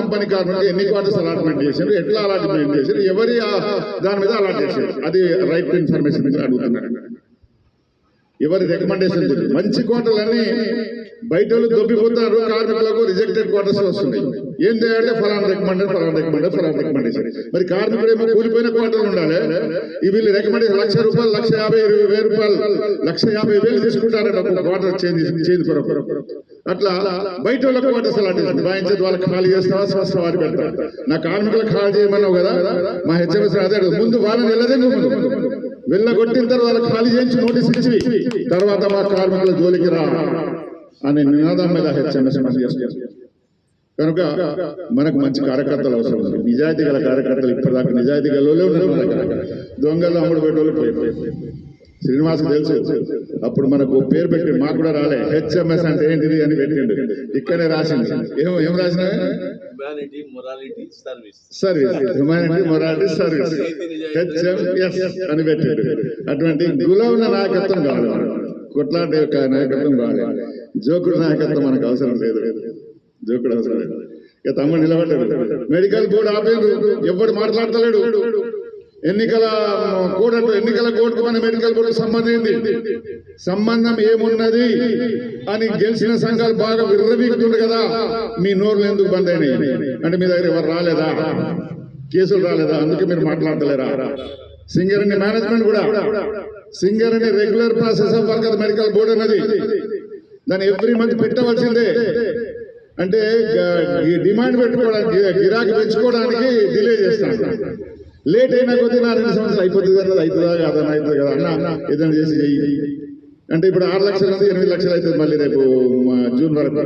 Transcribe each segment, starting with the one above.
Company కార్మికులకు ఎన్ని quarters allotment చేశారు, ఎట్లా అలాట్మెంట్ చేశారు, ఎవరి దాని మీద అలాట్ చేశారు, అది రైట్ టు ఇన్ఫర్మేషన్ మీద అడుగుతున్నారు. ఎవరి రికమెండేషన్ మంచి క్వార్టర్లన్నీ బయట వాళ్ళు దొబ్బిపోతారు, కార్మికులకు రిజెక్టెడ్ క్వార్టర్స్ వస్తున్నాయి. ఏం చేయాలంటే ఫలానా రికమెండేషన్. మరి కార్మికుడు ఏమో కూలిపోయిన క్వార్టర్లు ఉండాలి, ఈ వీళ్ళు రికమెండేషన్ ₹1,00,000, ₹1,50,000, ₹1,50,000 తీసుకుంటారట ఒక క్వార్టర్ చేంజ్ కొరకు. అట్లా బయట వాళ్ళకి క్వార్టర్స్ అలాంటి వాయించేది వాళ్ళకి ఖాళీ చేస్తావా, స్వస్థ వారి పెడతారు. నా కార్మికులకు ఖాళీ చేయమన్నావు కదా, మా హెచ్ఎంఎస్ అదే ముందు వాళ్ళని వెళ్ళదే వెళ్ళగొట్టిన తర్వాత వాళ్ళకి ఖాళీ చేయించి నోటీస్ ఇచ్చి తర్వాత మా కార్మికుల జోలికి రా అనే నినాదం మీద హెచ్ఎంఎస్ చేస్తారు. కనుక మనకు మంచి కార్యకర్తలు అవసరం ఉంది, నిజాయితీ గల కార్యకర్తలు. ఇప్పటిదాకా నిజాయితీ గలలో దొంగలు అమ్ముడు పెట్టేవాళ్ళు పోయి శ్రీనివాస్కి తెలుసు. అప్పుడు మనకు పేరు పెట్టిండు, మాకు కూడా రాలే. హెచ్ఎంఎస్ అంటే ఏంటిది అని పెట్టిండు, ఇక్కడే రాసింది. ఏం రాసిన హ్యుమానిటీ మొరాలిటీ సర్వీస్ హెచ్ఎంఎస్ అని పెట్టిండు. అటువంటి గులవున నాయకత్వం కావాలి, కొట్లాడే నాయకత్వం కావాలి. జోకుడు నాయకత్వం మనకు అవసరం లేదు, జోకుడు అవసరం లేదు. ఇక తమ్ముడు నిలబడ్డాడు, మెడికల్ బోర్డు ఆపేరు, ఎవరు మాట్లాడతలేడు. ఎన్నికల కోడ్కు మన మెడికల్ బోర్డు సంబంధం ఏమున్నది అని గెలిచిన సంఘాలు బాగా విర్రవీగుతుండే కదా. మీ నోర్లు ఎందుకు బంద్ అయినాయి అంటే మీ దగ్గర ఎవరు రాలేదా, కేసులు రాలేదా, అందుకే మీరు మాట్లాడతలేరా? సింగరేణి మేనేజ్మెంట్ కూడా, Singareni regular process of work అది మెడికల్ బోర్డు అన్నది, దాన్ని ఎవ్రీ మంత్ పెట్టవలసిందే. అంటే డిమాండ్ పెట్టుకోవడానికి, గిరాకీ పెంచుకోవడానికి డిలే చేస్తాను. లేట్ అయినా కొద్ది నా 2 సంవత్సరాలు అయిపోతుంది కదా, అవుతుందా కాదని అవుతుంది కదా అన్న, ఏదైనా చేసి చెయ్యి అంటే ఇప్పుడు 6 లక్షలు ఉంది, 8 లక్షలు అవుతుంది మళ్ళీ రేపు జూన్ వరకు.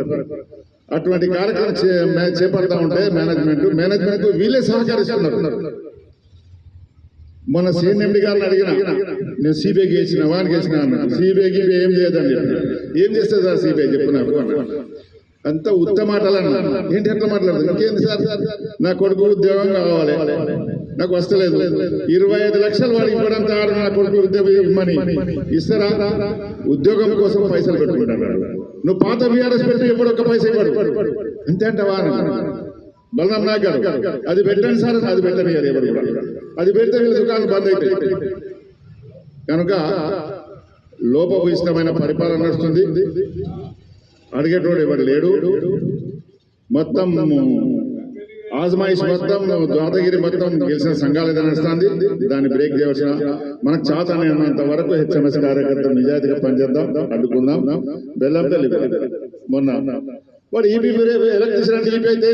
అటువంటి కార్యక్రమం చేపడతా ఉంటే మేనేజ్మెంట్ వీళ్ళే సహకరిస్తున్నారు. మన సిఎండి గారిని అడిగిన, నేను సిబిఐకి వేసిన వానికి వేసిన అన్నాను. సిబిఐకి ఏం చేయదని చెప్పిన, ఏం చేస్తుంది సార్ సిబిఐ చెప్పు నాకు అన్నాను. అంత ఉత్తమ మాటలు అన్నాను. ఏంటి ఎట్లా మాట్లాడుతుంది, ఇంకేంది సార్, నా కొడుకు ఉద్యోగం కావాలి, నాకు వస్తలేదు, 25 లక్షలు వాడికి ఇవ్వడం తారు, నా కొడుకు ఉద్యోగం ఇవ్వమని ఇస్తారా? ఉద్యోగం కోసం పైసలు పెట్టుకుంటాడు. నువ్వు పాత బీఆర్ఎస్ పెట్టి ఎప్పుడు ఒక్క పైసా ఇవ్వడు, అంతే అంటవా? బలరాం నాయక్ గారు అది పెట్టండి సార్, అది పెట్టని ఎవరు, అది పెడితే వీళ్ళ దుకాణం బంద్ అవుతాయి. కనుక లోపభూయిష్టమైన పరిపాలన నడుస్తుంది, అడిగేటోడు ఎవడు లేడు. మొత్తం ఆజమాయిష్ మొత్తం ద్వారగిరి మొత్తం గెలిచిన సంఘాలు ఏదైనా నడుస్తుంది, దాన్ని బ్రేక్ చేయవలసిన మనకు చాతనేంత వరకు హెచ్ఎంఎస్ కార్యకర్తలు నిజాయితీగా పనిచేద్దాం, అడ్డుకుందాం. బెల్లంపల్లి మొన్న వాడు ఈపీ ఎలక్ట్రిసిటీ ఈపీ అయితే